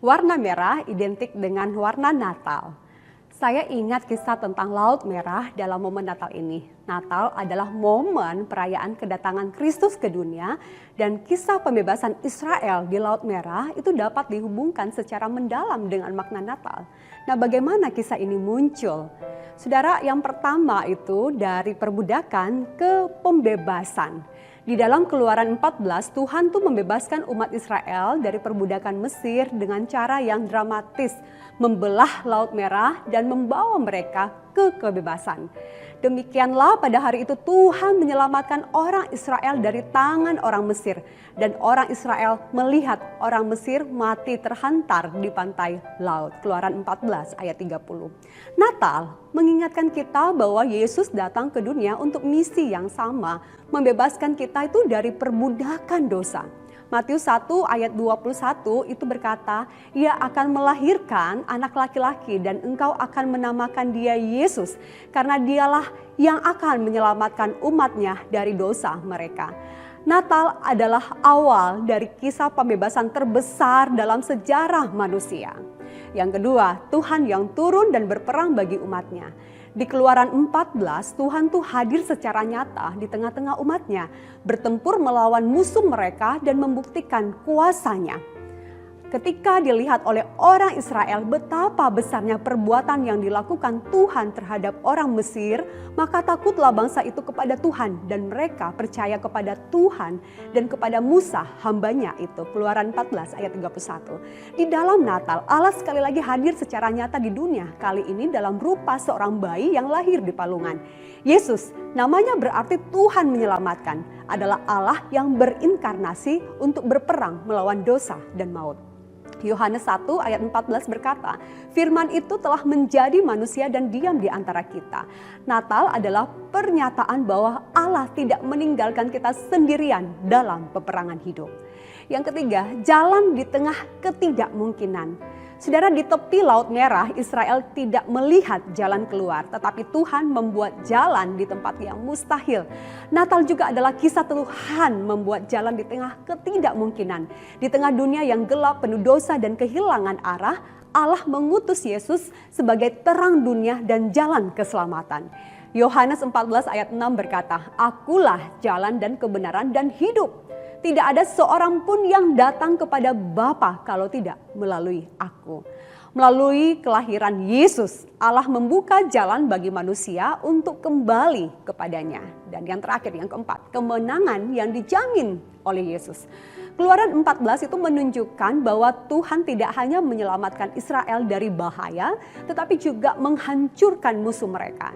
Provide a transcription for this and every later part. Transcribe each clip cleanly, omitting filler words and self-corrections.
Warna merah identik dengan warna Natal. Saya ingat kisah tentang Laut Merah dalam momen Natal ini. Natal adalah momen perayaan kedatangan Kristus ke dunia dan kisah pembebasan Israel di Laut Merah itu dapat dihubungkan secara mendalam dengan makna Natal. Nah, bagaimana kisah ini muncul? Saudara, yang pertama itu dari perbudakan ke pembebasan. Di dalam Keluaran 14, Tuhan tuh membebaskan umat Israel dari perbudakan Mesir dengan cara yang dramatis, membelah Laut Merah dan membawa mereka ke kebebasan. Demikianlah pada hari itu Tuhan menyelamatkan orang Israel dari tangan orang Mesir. Dan orang Israel melihat orang Mesir mati terhantar di pantai laut. Keluaran 14 ayat 30. Natal mengingatkan kita bahwa Yesus datang ke dunia untuk misi yang sama. Membebaskan kita itu dari perbudakan dosa. Matius 1 ayat 21 itu berkata, ia akan melahirkan anak laki-laki dan engkau akan menamakan dia Yesus. Karena dialah yang akan menyelamatkan umatnya dari dosa mereka. Natal adalah awal dari kisah pembebasan terbesar dalam sejarah manusia. Yang kedua, Tuhan yang turun dan berperang bagi umatnya. Di Keluaran 14, Tuhan tuh hadir secara nyata di tengah-tengah umatnya, bertempur melawan musuh mereka dan membuktikan kuasanya. Ketika dilihat oleh orang Israel betapa besarnya perbuatan yang dilakukan Tuhan terhadap orang Mesir, maka takutlah bangsa itu kepada Tuhan dan mereka percaya kepada Tuhan dan kepada Musa hambanya itu. Keluaran 14 ayat 31. Di dalam Natal, Allah sekali lagi hadir secara nyata di dunia, kali ini dalam rupa seorang bayi yang lahir di palungan. Yesus, namanya berarti Tuhan menyelamatkan, adalah Allah yang berinkarnasi untuk berperang melawan dosa dan maut. Yohanes 1 ayat 14 berkata, firman itu telah menjadi manusia dan diam di antara kita. Natal adalah pernyataan bahwa Allah tidak meninggalkan kita sendirian dalam peperangan hidup. Yang ketiga, jalan di tengah ketidakmungkinan. Saudara, di tepi Laut Merah, Israel tidak melihat jalan keluar, tetapi Tuhan membuat jalan di tempat yang mustahil. Natal juga adalah kisah Tuhan membuat jalan di tengah ketidakmungkinan. Di tengah dunia yang gelap, penuh dosa dan kehilangan arah, Allah mengutus Yesus sebagai terang dunia dan jalan keselamatan. Yohanes 14 ayat 6 berkata, akulah jalan dan kebenaran dan hidup. Tidak ada seorang pun yang datang kepada Bapa kalau tidak melalui aku. Melalui kelahiran Yesus, Allah membuka jalan bagi manusia untuk kembali kepadanya. Dan yang terakhir, yang keempat, kemenangan yang dijamin oleh Yesus. Keluaran 14 itu menunjukkan bahwa Tuhan tidak hanya menyelamatkan Israel dari bahaya, tetapi juga menghancurkan musuh mereka.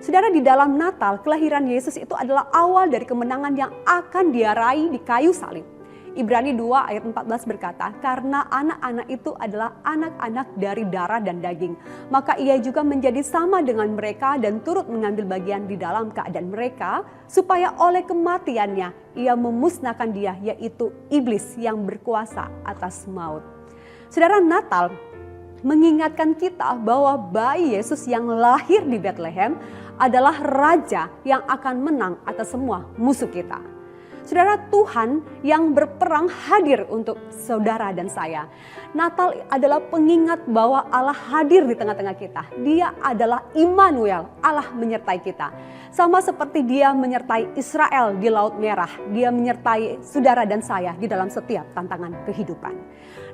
Saudara, di dalam Natal, kelahiran Yesus itu adalah awal dari kemenangan yang akan dia raih di kayu salib. Ibrani 2 ayat 14 berkata, karena anak-anak itu adalah anak-anak dari darah dan daging, maka ia juga menjadi sama dengan mereka dan turut mengambil bagian di dalam keadaan mereka, supaya oleh kematiannya ia memusnahkan dia, yaitu iblis yang berkuasa atas maut. Saudara, Natal mengingatkan kita bahwa bayi Yesus yang lahir di Bethlehem adalah raja yang akan menang atas semua musuh kita. Saudara, Tuhan yang berperang hadir untuk saudara dan saya. Natal adalah pengingat bahwa Allah hadir di tengah-tengah kita. Dia adalah Immanuel, Allah menyertai kita. Sama seperti dia menyertai Israel di Laut Merah, dia menyertai saudara dan saya di dalam setiap tantangan kehidupan.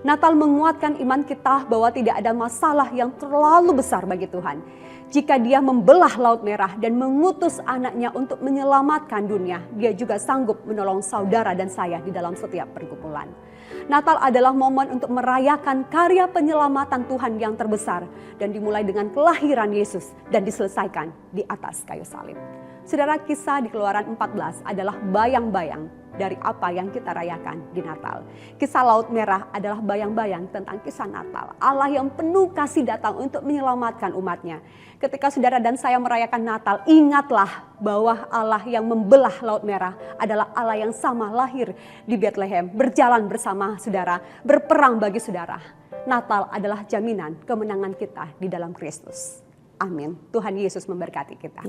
Natal menguatkan iman kita bahwa tidak ada masalah yang terlalu besar bagi Tuhan. Jika dia membelah Laut Merah dan mengutus anaknya untuk menyelamatkan dunia, dia juga sanggup menolong saudara dan saya di dalam setiap pergumulan. Natal adalah momen untuk merayakan karya penyelamatan Tuhan yang terbesar dan dimulai dengan kelahiran Yesus dan diselesaikan di atas kayu salib. Saudara, kisah di Keluaran 14 adalah bayang-bayang dari apa yang kita rayakan di Natal. Kisah Laut Merah adalah bayang-bayang tentang kisah Natal. Allah yang penuh kasih datang untuk menyelamatkan umatnya. Ketika saudara dan saya merayakan Natal, ingatlah bahwa Allah yang membelah Laut Merah adalah Allah yang sama lahir di Bethlehem, berjalan bersama saudara, berperang bagi saudara. Natal adalah jaminan kemenangan kita di dalam Kristus. Amin. Tuhan Yesus memberkati kita.